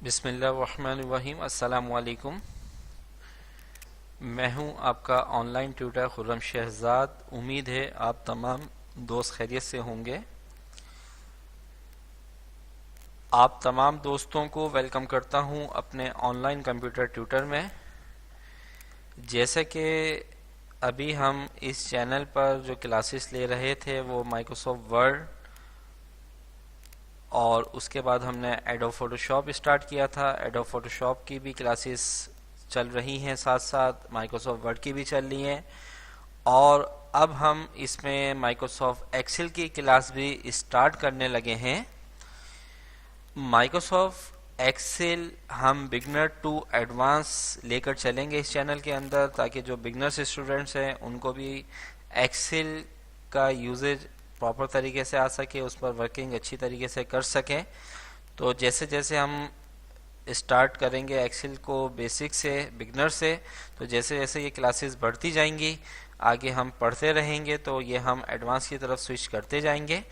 बिस्मिल्लाहिर्रहमानिर्रहीम। अस्सलामु अलैकुम। मैं हूं आपका ऑनलाइन ट्यूटर खुर्रम शहजाद। उम्मीद है आप तमाम दोस्त खैरियत से होंगे। आप तमाम दोस्तों को वेलकम करता हूं अपने ऑनलाइन कंप्यूटर ट्यूटर में। जैसे कि अभी हम इस चैनल पर जो क्लासेस ले रहे थे वो माइक्रोसॉफ्ट वर्ड और उसके बाद हमने एडोब फोटोशॉप स्टार्ट किया था। एडोब फोटोशॉप की भी क्लासेस चल रही हैं, साथ साथ माइक्रोसॉफ्ट वर्ड की भी चल रही हैं और अब हम इसमें माइक्रोसॉफ्ट एक्सेल की क्लास भी स्टार्ट करने लगे हैं। माइक्रोसॉफ्ट एक्सेल हम बिगनर टू एडवांस लेकर चलेंगे इस चैनल के अंदर, ताकि जो बिगनर्स स्टूडेंट्स हैं उनको भी एक्सेल का यूजेज प्रॉपर तरीके से आ सके, उस पर वर्किंग अच्छी तरीके से कर सकें। तो जैसे जैसे हम स्टार्ट करेंगे एक्सेल को बेसिक से, बिगनर से, तो जैसे जैसे ये क्लासेस बढ़ती जाएंगी आगे हम पढ़ते रहेंगे तो ये हम एडवांस की तरफ स्विच करते जाएंगे।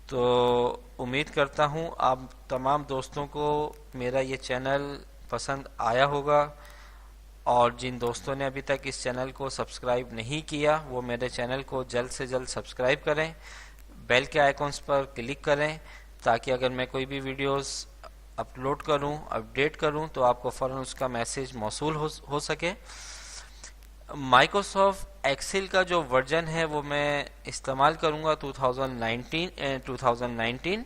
तो उम्मीद करता हूँ आप तमाम दोस्तों को मेरा ये चैनल पसंद आया होगा और जिन दोस्तों ने अभी तक इस चैनल को सब्सक्राइब नहीं किया वो मेरे चैनल को जल्द से जल्द सब्सक्राइब करें, बेल के आइकॉन्स पर क्लिक करें, ताकि अगर मैं कोई भी वीडियोस अपलोड करूं, अपडेट करूं, तो आपको फ़ौरन उसका मैसेज मौसूल हो सके। माइक्रोसॉफ्ट एक्सेल का जो वर्जन है वो मैं इस्तेमाल करूंगा 2019।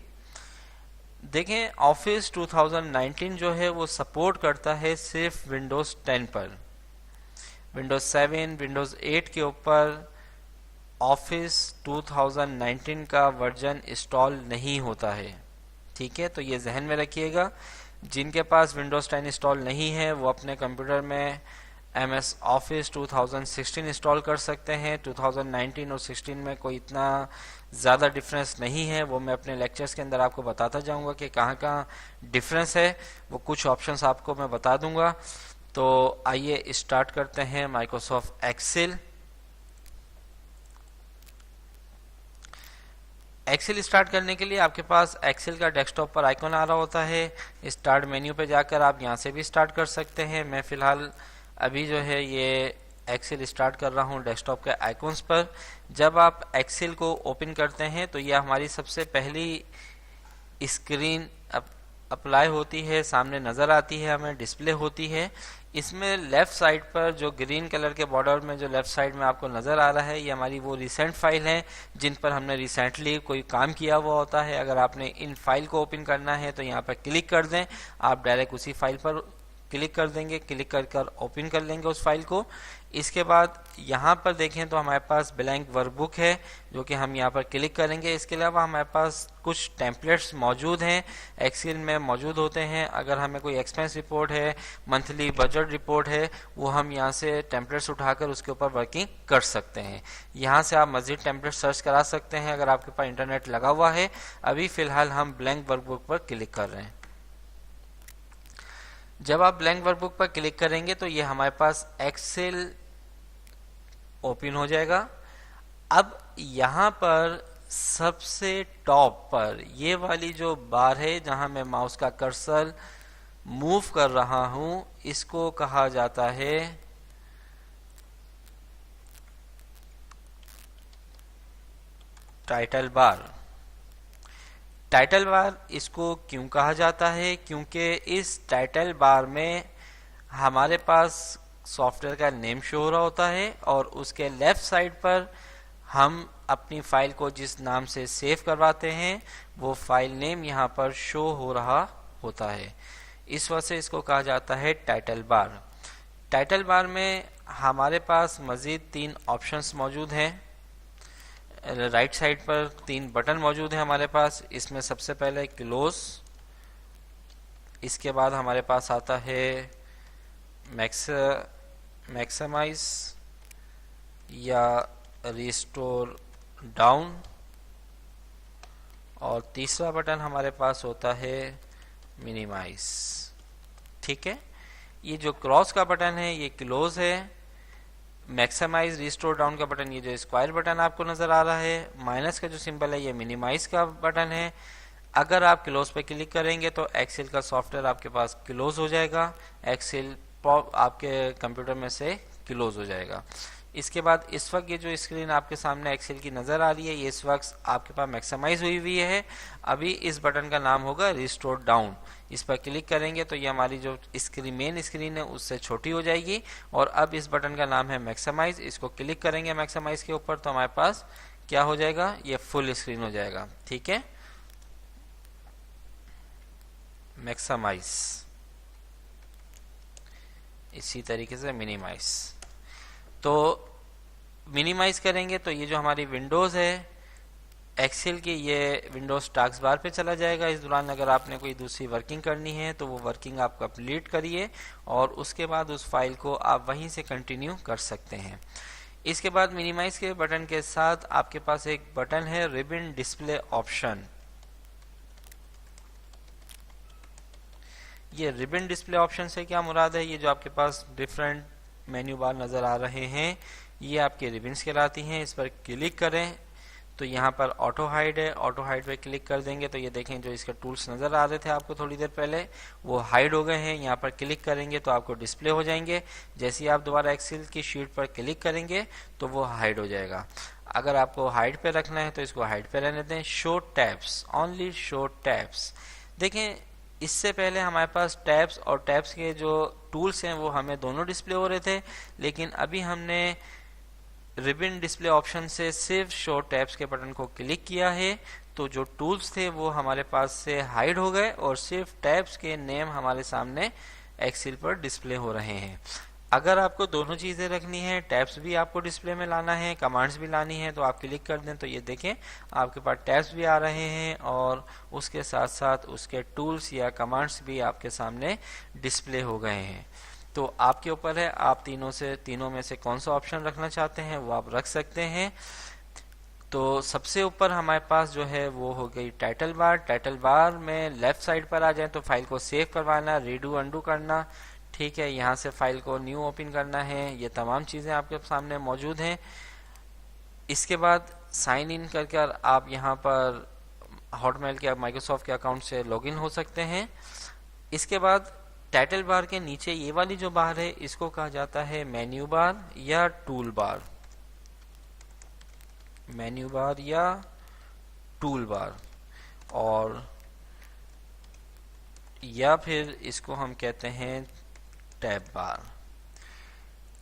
देखें, ऑफिस 2019 जो है वो सपोर्ट करता है सिर्फ विंडोज़ 10 पर। विंडोज़ 7, विंडोज़ 8 के ऊपर ऑफिस 2019 का वर्जन इंस्टॉल नहीं होता है। ठीक है, तो ये जहन में रखिएगा। जिनके पास विंडोज़ 10 इंस्टॉल नहीं है वो अपने कंप्यूटर में MS ऑफिस 2016 इंस्टॉल कर सकते हैं। 2019 और 16 में कोई इतना ज़्यादा डिफरेंस नहीं है, वो मैं अपने लेक्चर्स के अंदर आपको बताता जाऊंगा कि कहाँ कहाँ डिफरेंस है। वो कुछ ऑप्शंस आपको मैं बता दूंगा। तो आइए स्टार्ट करते हैं माइक्रोसॉफ्ट एक्सेल। एक्सेल स्टार्ट करने के लिए आपके पास एक्सेल का डेस्कटॉप पर आइकॉन आ रहा होता है। स्टार्ट मेन्यू पे जाकर आप यहाँ से भी स्टार्ट कर सकते हैं। मैं फ़िलहाल अभी जो है ये एक्सेल स्टार्ट कर रहा हूँ डेस्कटॉप के आइकॉन्स पर। जब आप एक्सेल को ओपन करते हैं तो यह हमारी सबसे पहली स्क्रीन अप्लाई होती है, सामने नज़र आती है, हमें डिस्प्ले होती है। इसमें लेफ़्ट साइड पर जो ग्रीन कलर के बॉर्डर में जो लेफ़्ट साइड में आपको नज़र आ रहा है, ये हमारी वो रिसेंट फाइल है जिन पर हमने रिसेंटली कोई काम किया हुआ होता है। अगर आपने इन फाइल को ओपन करना है तो यहाँ पर क्लिक कर दें, आप डायरेक्ट उसी फाइल पर क्लिक कर देंगे, क्लिक कर ओपन कर लेंगे उस फाइल को। इसके बाद यहाँ पर देखें तो हमारे पास ब्लैंक वर्कबुक है जो कि हम यहाँ पर क्लिक करेंगे। इसके अलावा हमारे पास कुछ टेम्पलेट्स मौजूद हैं, एक्सेल में मौजूद होते हैं। अगर हमें कोई एक्सपेंस रिपोर्ट है, मंथली बजट रिपोर्ट है, वो हम यहाँ से टेम्पलेट्स उठाकर उसके ऊपर वर्किंग कर सकते हैं। यहाँ से आप मज़ीद टेम्पलेट सर्च करा सकते हैं अगर आपके पास इंटरनेट लगा हुआ है। अभी फ़िलहाल हम ब्लैंक वर्कबुक पर क्लिक कर रहे हैं। जब आप ब्लैंक वर्कबुक पर क्लिक करेंगे तो ये हमारे पास एक्सेल ओपन हो जाएगा। अब यहाँ पर सबसे टॉप पर ये वाली जो बार है जहाँ मैं माउस का कर्सर मूव कर रहा हूँ, इसको कहा जाता है टाइटल बार। टाइटल बार इसको क्यों कहा जाता है? क्योंकि इस टाइटल बार में हमारे पास सॉफ्टवेयर का नेम शो हो रहा होता है और उसके लेफ्ट साइड पर हम अपनी फाइल को जिस नाम से सेव करवाते हैं वो फाइल नेम यहाँ पर शो हो रहा होता है। इस वजह से इसको कहा जाता है टाइटल बार। टाइटल बार में हमारे पास मज़ीद 3 ऑप्शंस मौजूद हैं। राइट साइड पर 3 बटन मौजूद हैं हमारे पास। इसमें सबसे पहले क्लोज, इसके बाद हमारे पास आता है मैक्सिमाइज या रिस्टोर डाउन, और तीसरा बटन हमारे पास होता है मिनिमाइज। ठीक है, ये जो क्रॉस का बटन है ये क्लोज है। मैक्सिमाइज रिस्टोर डाउन का बटन, ये जो स्क्वायर बटन आपको नज़र आ रहा है, माइनस का जो सिंबल है ये मिनिमाइज का बटन है। अगर आप क्लोज पे क्लिक करेंगे तो एक्सेल का सॉफ्टवेयर आपके पास क्लोज हो जाएगा, एक्सेल आपके कंप्यूटर में से क्लोज हो जाएगा। इसके बाद इस वक्त ये जो स्क्रीन आपके सामने एक्सेल की नज़र आ रही है, ये इस वक्त आपके पास मैक्सिमाइज हुई हुई है। अभी इस बटन का नाम होगा रिस्टोर डाउन। इस पर क्लिक करेंगे तो ये हमारी जो स्क्रीन मेन स्क्रीन है उससे छोटी हो जाएगी। और अब इस बटन का नाम है मैक्सिमाइज, इसको क्लिक करेंगे मैक्सिमाइज के ऊपर तो हमारे पास क्या हो जाएगा, ये फुल स्क्रीन हो जाएगा। ठीक है, मैक्सिमाइज, इसी तरीके से मिनिमाइज। तो मिनिमाइज करेंगे तो ये जो हमारी विंडोज़ है एक्सेल की, ये विंडोज़ टास्क बार पे चला जाएगा। इस दौरान अगर आपने कोई दूसरी वर्किंग करनी है तो वो वर्किंग आप कंप्लीट करिए और उसके बाद उस फाइल को आप वहीं से कंटिन्यू कर सकते हैं। इसके बाद मिनिमाइज के बटन के साथ आपके पास एक बटन है रिबन डिस्प्ले ऑप्शन। ये रिबन डिस्प्ले ऑप्शन से क्या मुराद है, ये जो आपके पास डिफरेंट मेन्यू बार नज़र आ रहे हैं ये आपके रिबन्स कहलाती हैं। इस पर क्लिक करें तो यहाँ पर ऑटो हाइड है, ऑटो हाइड पे क्लिक कर देंगे तो ये देखें जो इसके टूल्स नज़र आ रहे थे आपको थोड़ी देर पहले वो हाइड हो गए हैं। यहाँ पर क्लिक करेंगे तो आपको डिस्प्ले हो जाएंगे। जैसे ही आप दोबारा एक्सेल की शीट पर क्लिक करेंगे तो वो हाइड हो जाएगा। अगर आपको हाइड पे रखना है तो इसको हाइड पे रहने दें। Show tabs, only show tabs. देखें इससे पहले हमारे पास टैब्स और टैब्स के जो टूल्स हैं वो हमें दोनों डिस्प्ले हो रहे थे, लेकिन अभी हमने रिबन डिस्प्ले ऑप्शन से सिर्फ शो टैब्स के बटन को क्लिक किया है तो जो टूल्स थे वो हमारे पास से हाइड हो गए और सिर्फ टैब्स के नेम हमारे सामने एक्सेल पर डिस्प्ले हो रहे हैं। अगर आपको दोनों चीज़ें रखनी है, टैब्स भी आपको डिस्प्ले में लाना है, कमांड्स भी लानी है, तो आप क्लिक कर दें तो ये देखें आपके पास टैब्स भी आ रहे हैं और उसके साथ साथ उसके टूल्स या कमांड्स भी आपके सामने डिस्प्ले हो गए हैं। तो आपके ऊपर है आप तीनों में से कौन सा ऑप्शन रखना चाहते हैं वो आप रख सकते हैं। तो सबसे ऊपर हमारे पास जो है वो हो गई टाइटल बार। टाइटल बार में लेफ्ट साइड पर आ जाए तो फाइल को सेव करवाना, रीडू अंडू करना, ठीक है, यहाँ से फाइल को न्यू ओपन करना है, ये तमाम चीज़ें आपके सामने मौजूद हैं। इसके बाद साइन इन करके आप यहाँ पर हॉटमेल के माइक्रोसॉफ्ट के अकाउंट से लॉगिन हो सकते हैं। इसके बाद टाइटल बार के नीचे ये वाली जो बार है इसको कहा जाता है मेन्यू बार या टूल बार, मेन्यू बार या टूल बार, और या फिर इसको हम कहते हैं टैब बार।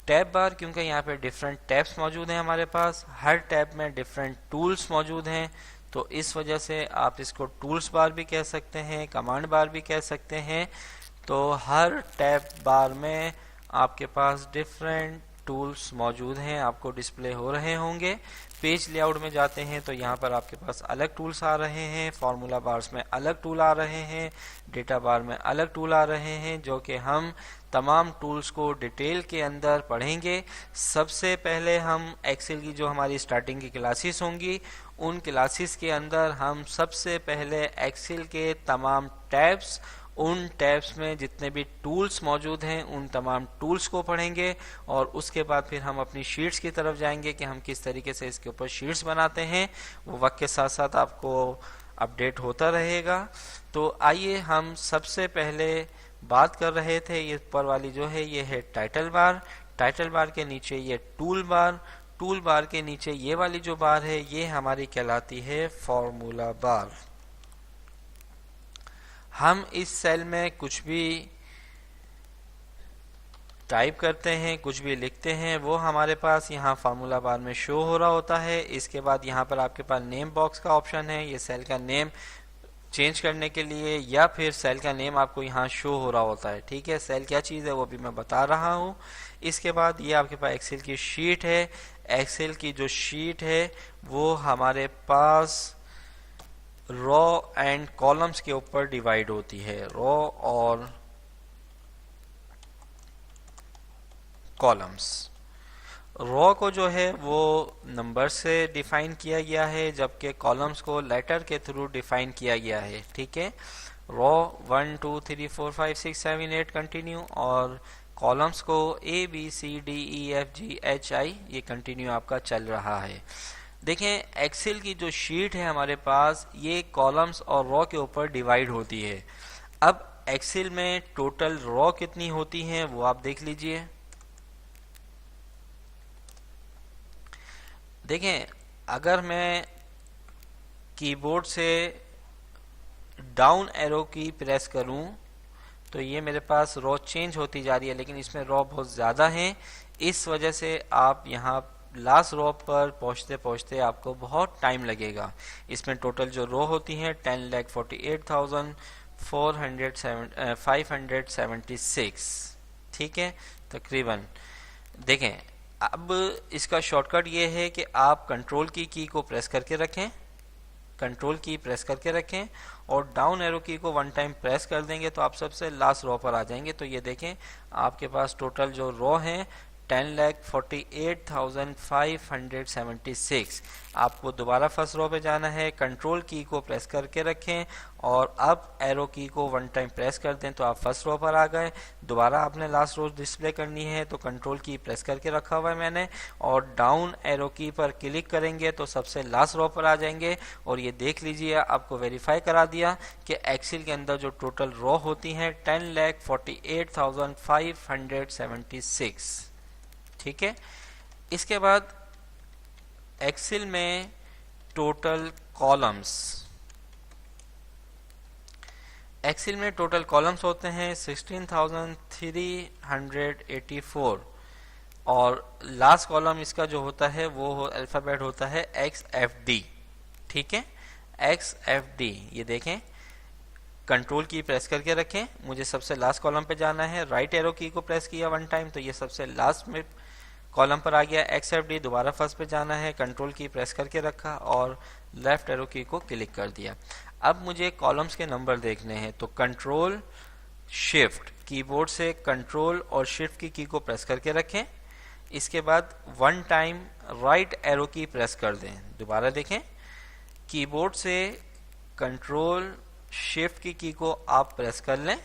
टैब बार क्योंकि यहाँ पे डिफरेंट टैब्स मौजूद हैं, हमारे पास हर टैब में डिफरेंट टूल्स मौजूद हैं, तो इस वजह से आप इसको टूल्स बार भी कह सकते हैं, कमांड बार भी कह सकते हैं। तो हर टैब बार में आपके पास डिफरेंट टूल्स मौजूद हैं, आपको डिस्प्ले हो रहे होंगे। पेज लेआउट में जाते हैं तो यहाँ पर आपके पास अलग टूल्स आ रहे हैं, फार्मूला बार्स में अलग टूल आ रहे हैं, डेटा बार में अलग टूल आ रहे हैं, जो कि हम तमाम टूल्स को डिटेल के अंदर पढ़ेंगे। सबसे पहले हम एक्सेल की जो हमारी स्टार्टिंग की क्लासेस होंगी उन क्लासेस के अंदर हम सबसे पहले एक्सेल के तमाम टैब्स, उन टैब्स में जितने भी टूल्स मौजूद हैं उन तमाम टूल्स को पढ़ेंगे और उसके बाद फिर हम अपनी शीट्स की तरफ जाएंगे कि हम किस तरीके से इसके ऊपर शीट्स बनाते हैं। वो वक्त के साथ साथ आपको अपडेट होता रहेगा। तो आइए हम सबसे पहले बात कर रहे थे, ये ऊपर वाली जो है ये है टाइटल बार, टाइटल बार के नीचे ये टूल बार, टूल बार के नीचे ये वाली जो बार है ये हमारी कहलाती है फॉर्मूला बार। हम इस सेल में कुछ भी टाइप करते हैं, कुछ भी लिखते हैं, वो हमारे पास यहाँ फार्मूला बार में शो हो रहा होता है। इसके बाद यहाँ पर आपके पास नेम बॉक्स का ऑप्शन है, ये सेल का नेम चेंज करने के लिए, या फिर सेल का नेम आपको यहाँ शो हो रहा होता है। ठीक है, सेल क्या चीज़ है वो भी मैं बता रहा हूँ। इसके बाद ये आपके पास एक्सेल की शीट है। एक्सेल की जो शीट है वो हमारे पास रो एंड कॉलम्स के ऊपर डिवाइड होती है, रो और कॉलम्स। रो को जो है वो नंबर से डिफाइन किया गया है, जबकि कॉलम्स को लेटर के थ्रू डिफाइन किया गया है। ठीक है, रो 1 2 3 4 5 6 7 8 कंटिन्यू, और कॉलम्स को A B C D E F G H I ये कंटिन्यू आपका चल रहा है। देखें एक्सेल की जो शीट है हमारे पास ये कॉलम्स और रो के ऊपर डिवाइड होती है। अब एक्सेल में टोटल रो कितनी होती हैं वो आप देख लीजिए। देखें अगर मैं कीबोर्ड से डाउन एरो की प्रेस करूं तो ये मेरे पास रो चेंज होती जा रही है, लेकिन इसमें रो बहुत ज़्यादा हैं। इस वजह से आप यहाँ लास्ट रो पर पहुँचते पहुँचते आपको बहुत टाइम लगेगा। इसमें टोटल जो रो होती हैं 10,48,576, ठीक है तकरीबन। देखें अब इसका शॉर्टकट ये है कि आप कंट्रोल की को प्रेस करके रखें, कंट्रोल की प्रेस करके रखें और डाउन एरो की को वन टाइम प्रेस कर देंगे तो आप सबसे लास्ट रो पर आ जाएंगे। तो ये देखें आपके पास टोटल जो रो हैं 10,48,576। आपको दोबारा फर्स्ट रो पे जाना है, कंट्रोल की को प्रेस करके रखें और अब एरो की को वन टाइम प्रेस कर दें तो आप फर्स्ट रो पर आ गए। दोबारा आपने लास्ट रो डिस्प्ले करनी है तो कंट्रोल की प्रेस करके रखा हुआ है मैंने और डाउन एरो की पर क्लिक करेंगे तो सबसे लास्ट रो पर आ जाएंगे। और ये देख लीजिए आपको वेरीफाई करा दिया कि एक्सेल के अंदर जो टोटल रो होती हैं 10,48,576, ठीक है। इसके बाद एक्सेल में टोटल कॉलम्स, एक्सेल में टोटल कॉलम्स होते हैं 16,384 और लास्ट कॉलम इसका जो होता है वो अल्फ़ाबेट होता है XFD, ठीक है XFD। ये देखें कंट्रोल की प्रेस करके रखें, मुझे सबसे लास्ट कॉलम पे जाना है, राइट एरो की को प्रेस किया वन टाइम तो ये सबसे लास्ट में कॉलम पर आ गया XFD। दोबारा फर्स्ट पे जाना है, कंट्रोल की प्रेस करके रखा और लेफ्ट एरो की को क्लिक कर दिया। अब मुझे कॉलम्स के नंबर देखने हैं तो कंट्रोल शिफ्ट, कीबोर्ड से कंट्रोल और शिफ्ट की को प्रेस करके रखें। इसके बाद वन टाइम राइट एरो की प्रेस कर दें। दोबारा देखें कीबोर्ड से कंट्रोल शिफ्ट की को आप प्रेस कर लें,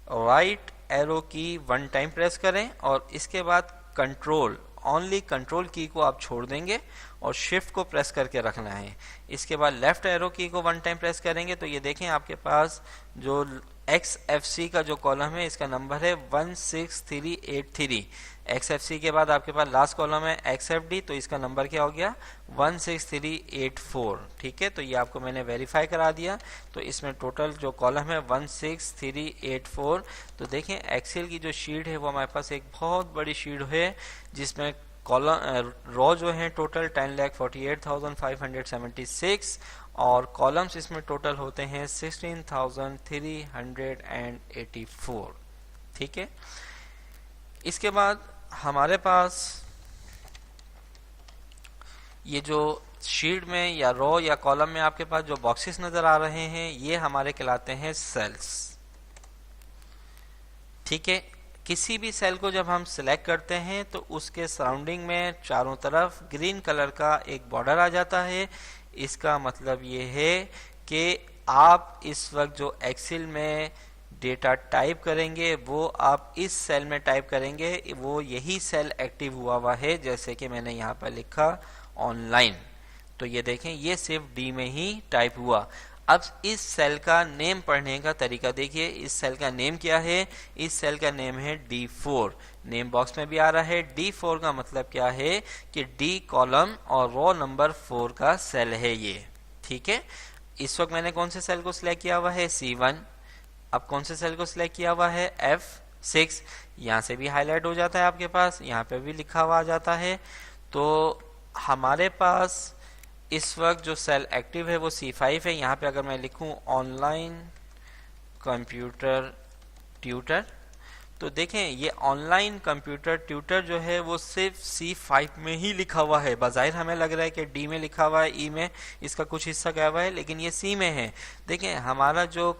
राइट एरो की वन टाइम प्रेस करें और इसके बाद कंट्रोल ओनली कंट्रोल की को आप छोड़ देंगे और शिफ्ट को प्रेस करके रखना है। इसके बाद लेफ्ट एरो की को वन टाइम प्रेस करेंगे तो ये देखें आपके पास जो XFC का जो कॉलम है इसका नंबर है 16383। XFC के बाद आपके पास लास्ट कॉलम है XFD तो इसका नंबर क्या हो गया 16384, ठीक है। तो ये आपको मैंने वेरीफाई करा दिया। तो इसमें टोटल जो कॉलम है 16384। तो देखें एक्सेल की जो शीट है वो हमारे पास एक बहुत बड़ी शीट है जिसमें कॉलम रो जो है टोटल 10,48,576 और कॉलम्स इसमें टोटल होते हैं 16,384, ठीक है। इसके बाद हमारे पास ये जो शीट में या रो या कॉलम में आपके पास जो बॉक्सेस नजर आ रहे हैं ये हमारे कहलाते हैं सेल्स, ठीक है। किसी भी सेल को जब हम सिलेक्ट करते हैं तो उसके सराउंडिंग में चारों तरफ ग्रीन कलर का एक बॉर्डर आ जाता है। इसका मतलब ये है कि आप इस वक्त जो एक्सेल में डेटा टाइप करेंगे वो आप इस सेल में टाइप करेंगे, वो यही सेल एक्टिव हुआ है। जैसे कि मैंने यहाँ पर लिखा ऑनलाइन तो ये देखें ये सिर्फ डी में ही टाइप हुआ। अब इस सेल का नेम पढ़ने का तरीका देखिए, इस सेल का नेम क्या है, इस सेल का नेम है D4। नेम बॉक्स में भी आ रहा है D4 का मतलब क्या है कि D कॉलम और रो नंबर 4 का सेल है ये, ठीक है। इस वक्त मैंने कौन से सेल को सिलेक्ट किया हुआ है C1। अब कौन से सेल को सिलेक्ट किया हुआ है F6। यहाँ से भी हाईलाइट हो जाता है आपके पास, यहाँ पे भी लिखा हुआ आ जाता है। तो हमारे पास इस वक्त जो सेल एक्टिव है वो C5 है। यहाँ पे अगर मैं लिखूं ऑनलाइन कंप्यूटर ट्यूटर तो देखें ये ऑनलाइन कंप्यूटर ट्यूटर जो है वो सिर्फ C5 में ही लिखा हुआ है। बाज़ाहिर हमें लग रहा है कि D में लिखा हुआ है, E में इसका कुछ हिस्सा गया हुआ है, लेकिन ये C में है। देखें हमारा जो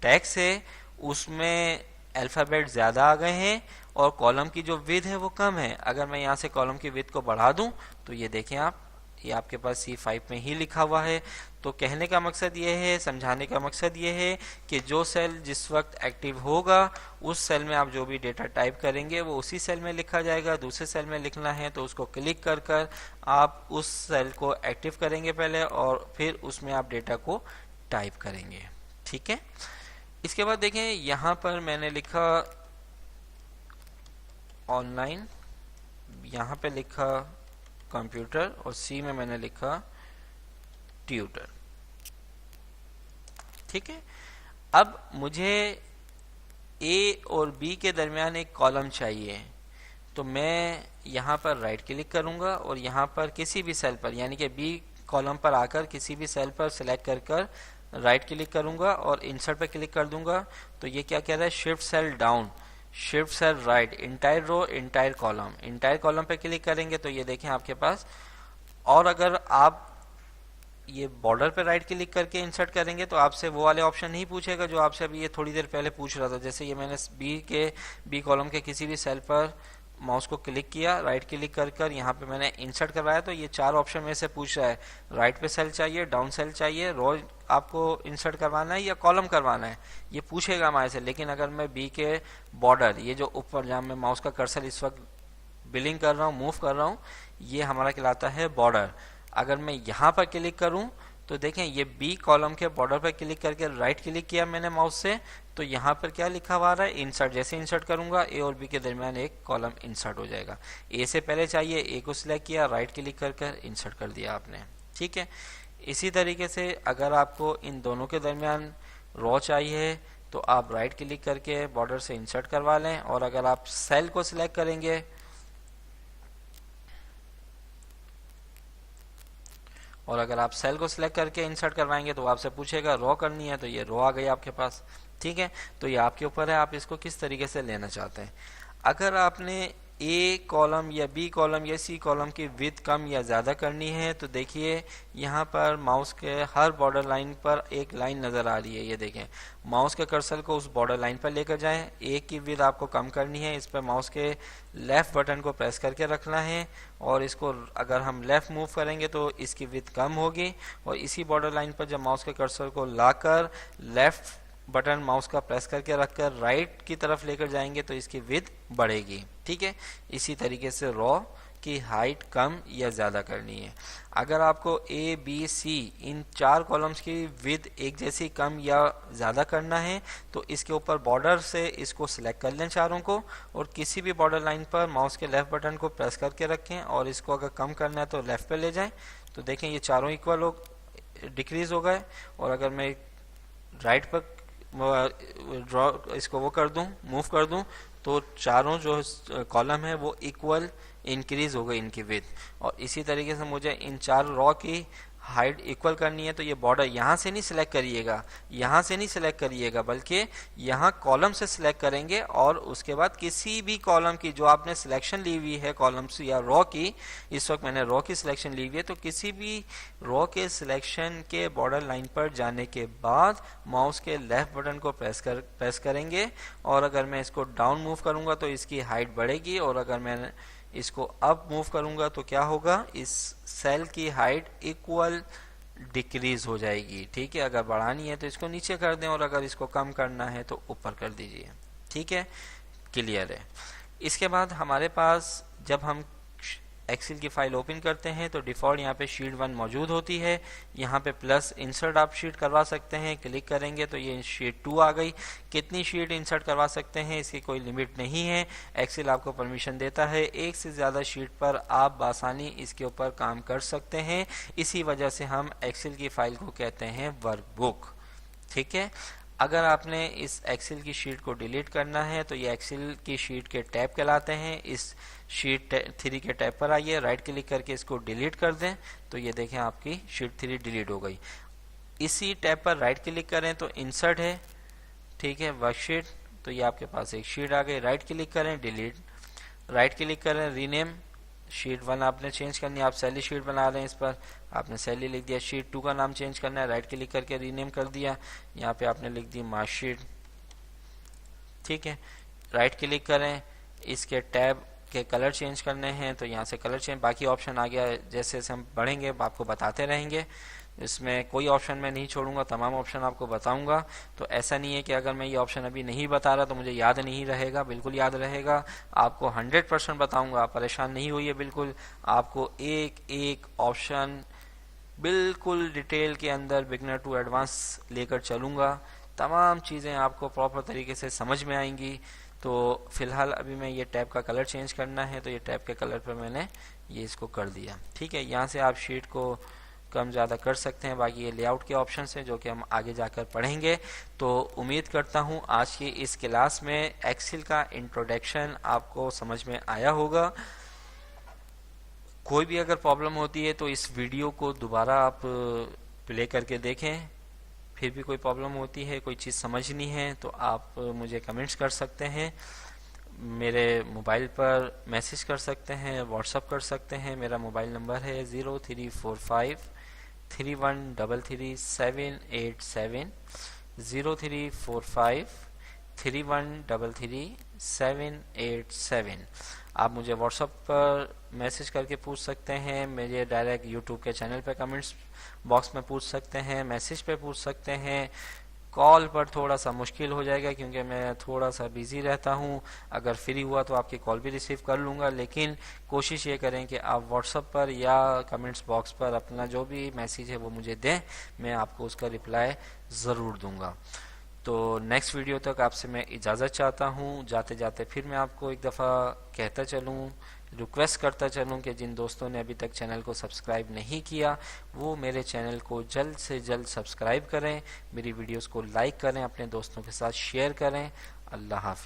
टेक्स्ट है उसमें अल्फ़ाबेट ज़्यादा आ गए हैं और कॉलम की जो विड्थ है वो कम है। अगर मैं यहाँ से कॉलम की विड्थ को बढ़ा दूं तो ये देखें आप ये आपके पास C5 में ही लिखा हुआ है। तो कहने का मकसद ये है, समझाने का मकसद ये है कि जो सेल जिस वक्त एक्टिव होगा उस सेल में आप जो भी डेटा टाइप करेंगे वो उसी सेल में लिखा जाएगा। दूसरे सेल में लिखना है तो उसको क्लिक कर कर आप उस सेल को एक्टिव करेंगे पहले और फिर उसमें आप डेटा को टाइप करेंगे। ठीक है, इसके बाद देखें यहाँ पर मैंने लिखा ऑनलाइन, यहाँ पे लिखा कंप्यूटर और सी में मैंने लिखा ट्यूटर। ठीक है, अब मुझे ए और बी के दरमियान एक कॉलम चाहिए, तो मैं यहाँ पर राइट क्लिक करूँगा और यहाँ पर किसी भी सेल पर यानी कि बी कॉलम पर आकर किसी भी सेल पर सिलेक्ट कर कर राइट क्लिक करूँगा और इंसर्ट पर क्लिक कर दूंगा। तो ये क्या कह रहा है, shift cell down, shift cell right, entire row, entire column. Entire column पे क्लिक करेंगे तो ये देखें आपके पास। और अगर आप ये बॉर्डर पे राइट क्लिक करके इंसर्ट करेंगे तो आपसे वो वाले ऑप्शन नहीं पूछेगा जो आपसे अभी ये थोड़ी देर पहले पूछ रहा था। जैसे ये मैंने बी कॉलम के किसी भी सेल पर माउस को क्लिक किया, राइट क्लिक कर कर यहाँ पे मैंने इंसर्ट करवाया, तो ये चार ऑप्शन में से पूछ रहा है राइट पे सेल चाहिए, डाउन सेल चाहिए, रो आपको इंसर्ट करवाना है या कॉलम करवाना है, ये पूछेगा हमारे से। लेकिन अगर मैं बी के बॉर्डर, ये जो ऊपर जहाँ मैं माउस का कर्सर इस वक्त बिलिंग कर रहा हूँ, मूव कर रहा हूँ, ये हमारा कहलाता है बॉर्डर। अगर मैं यहाँ पर क्लिक करूँ तो देखें ये बी कॉलम के बॉर्डर पर क्लिक करके राइट क्लिक किया मैंने माउस से, तो यहाँ पर क्या लिखा हुआ है, इंसर्ट। जैसे इंसर्ट करूंगा ए और बी के दरमियान एक कॉलम इंसर्ट हो जाएगा। ए से पहले चाहिए, ए को सिलेक्ट किया, राइट क्लिक कर इंसर्ट कर दिया आपने। ठीक है, इसी तरीके से अगर आपको इन दोनों के दरमियान रो चाहिए तो आप राइट क्लिक करके बॉर्डर से इंसर्ट करवा लें। और अगर आप सेल को सिलेक्ट करेंगे और अगर आप सेल को सिलेक्ट करके इंसर्ट करवाएंगे तो आपसे पूछेगा रो करनी है, तो ये रो आ गई आपके पास। ठीक है, तो ये आपके ऊपर है आप इसको किस तरीके से लेना चाहते हैं। अगर आपने ए कॉलम या बी कॉलम या सी कॉलम की विड्थ कम या ज़्यादा करनी है तो देखिए यहाँ पर माउस के हर बॉर्डर लाइन पर एक लाइन नज़र आ रही है। ये देखें, माउस के कर्सर को उस बॉर्डर लाइन पर लेकर जाएं। ए की विड्थ आपको कम करनी है, इस पर माउस के लेफ़्ट बटन को प्रेस करके रखना है और इसको अगर हम लेफ़्ट मूव करेंगे तो इसकी विड्थ कम होगी। और इसी बॉर्डर लाइन पर जब माउस के कर्सर को लाकर लेफ़्ट बटन माउस का प्रेस करके रखकर राइट की तरफ लेकर जाएंगे तो इसकी विड्थ बढ़ेगी। ठीक है, इसी तरीके से रो की हाइट कम या ज़्यादा करनी है। अगर आपको ए बी सी इन चार कॉलम्स की विड्थ एक जैसी कम या ज़्यादा करना है तो इसके ऊपर बॉर्डर से इसको सिलेक्ट कर लें चारों को और किसी भी बॉर्डर लाइन पर माउस के लेफ़्ट बटन को प्रेस करके रखें और इसको अगर कम करना है तो लेफ़्ट पे ले जाएं। तो देखें ये चारों इक्वल हो डिक्रीज हो गए। और अगर मैं राइट पर ड्रॉ इसको वो कर दूं, मूव कर दूं, तो चारों जो कॉलम है वो इक्वल इंक्रीज हो गई इनकी विड्थ। और इसी तरीके से मुझे इन चार रो की हाइट इक्वल करनी है तो ये बॉर्डर यहाँ से नहीं सिलेक्ट करिएगा, यहाँ से नहीं सिलेक्ट करिएगा, बल्कि यहाँ कॉलम से सिलेक्ट करेंगे और उसके बाद किसी भी कॉलम की जो आपने सिलेक्शन ली हुई है कॉलम्स या रो की, इस वक्त मैंने रो की सिलेक्शन ली हुई है, तो किसी भी रो के सिलेक्शन के बॉर्डर लाइन पर जाने के बाद माउस के लेफ्ट बटन को प्रेस करेंगे और अगर मैं इसको डाउन मूव करूँगा तो इसकी हाइट बढ़ेगी और अगर मैं इसको अप मूव करूंगा तो क्या होगा, इस सेल की हाइट इक्वल डिक्रीज हो जाएगी। ठीक है, अगर बढ़ानी है तो इसको नीचे कर दें और अगर इसको कम करना है तो ऊपर कर दीजिए। ठीक है, क्लियर है। इसके बाद हमारे पास जब हम एक्सेल की फाइल ओपन करते हैं तो डिफ़ॉल्ट यहाँ पे शीट 1 मौजूद होती है। यहाँ पे प्लस इंसर्ट आप शीट करवा सकते हैं, क्लिक करेंगे तो ये शीट 2 आ गई। कितनी शीट इंसर्ट करवा सकते हैं इसकी कोई लिमिट नहीं है, एक्सेल आपको परमिशन देता है। एक से ज़्यादा शीट पर आप आसानी इसके ऊपर काम कर सकते हैं। इसी वजह से हम एक्सेल की फाइल को कहते हैं वर्कबुक। ठीक है, अगर आपने इस एक्सेल की शीट को डिलीट करना है तो ये एक्सेल की शीट के टैब कहलाते हैं। इस शीट 3 के टैब पर आइए, राइट क्लिक करके इसको डिलीट कर दें तो ये देखें आपकी शीट 3 डिलीट हो गई। इसी टैब पर राइट क्लिक करें तो इंसर्ट है, ठीक है, वर्कशीट, तो ये आपके पास एक शीट आ गई। राइट क्लिक करें डिलीट, राइट क्लिक करें रीनेम, शीट 1 आपने चेंज करनी है, आप सैली शीट बना रहे हैं, इस पर आपने सैली लिख दिया। शीट 2 का नाम चेंज करना है, राइट क्लिक करके रीनेम कर दिया, यहाँ पे आपने लिख दी मार्कशीट। ठीक है, राइट क्लिक करें, इसके टैब इसके कलर चेंज करने हैं तो यहाँ से कलर चेंज, बाकी ऑप्शन आ गया, जैसे जैसे हम बढ़ेंगे आपको बताते रहेंगे। इसमें कोई ऑप्शन मैं नहीं छोड़ूंगा, तमाम ऑप्शन आपको बताऊंगा। तो ऐसा नहीं है कि अगर मैं ये ऑप्शन अभी नहीं बता रहा तो मुझे याद नहीं रहेगा, बिल्कुल याद रहेगा। आपको 100% बताऊंगा, आप परेशान नहीं होइए बिल्कुल। आपको एक एक ऑप्शन बिल्कुल डिटेल के अंदर बिगनर टू एडवांस लेकर चलूंगा, तमाम चीज़ें आपको प्रॉपर तरीके से समझ में आएंगी। तो फिलहाल अभी मैं ये टैब का कलर चेंज करना है, तो ये टैब के कलर पर मैंने ये इसको कर दिया। ठीक है, यहाँ से आप शीट को कम ज़्यादा कर सकते हैं। बाकी ये लेआउट के ऑप्शन हैं जो कि हम आगे जाकर पढ़ेंगे। तो उम्मीद करता हूँ आज की इस क्लास में एक्सेल का इंट्रोडक्शन आपको समझ में आया होगा। कोई भी अगर प्रॉब्लम होती है तो इस वीडियो को दोबारा आप प्ले करके देखें। फिर भी कोई प्रॉब्लम होती है, कोई चीज़ समझनी है तो आप मुझे कमेंट्स कर सकते हैं, मेरे मोबाइल पर मैसेज कर सकते हैं, व्हाट्सअप कर सकते हैं। मेरा मोबाइल नंबर है 034531333787, 034531333787। आप मुझे व्हाट्सअप पर मैसेज करके पूछ सकते हैं, मुझे डायरेक्ट यूट्यूब के चैनल पे कमेंट्स बॉक्स में पूछ सकते हैं, मैसेज पे पूछ सकते हैं। कॉल पर थोड़ा सा मुश्किल हो जाएगा क्योंकि मैं थोड़ा सा बिजी रहता हूं। अगर फ्री हुआ तो आपकी कॉल भी रिसीव कर लूँगा, लेकिन कोशिश ये करें कि आप व्हाट्सएप पर या कमेंट्स बॉक्स पर अपना जो भी मैसेज है वो मुझे दें, मैं आपको उसका रिप्लाई ज़रूर दूंगा। तो नेक्स्ट वीडियो तक आपसे मैं इजाज़त चाहता हूँ। जाते जाते फिर मैं आपको एक दफ़ा कहता चलूँ, रिक्वेस्ट करता चलूँ कि जिन दोस्तों ने अभी तक चैनल को सब्सक्राइब नहीं किया वो मेरे चैनल को जल्द से जल्द सब्सक्राइब करें, मेरी वीडियोस को लाइक करें, अपने दोस्तों के साथ शेयर करें। अल्लाह हाफ़िज़।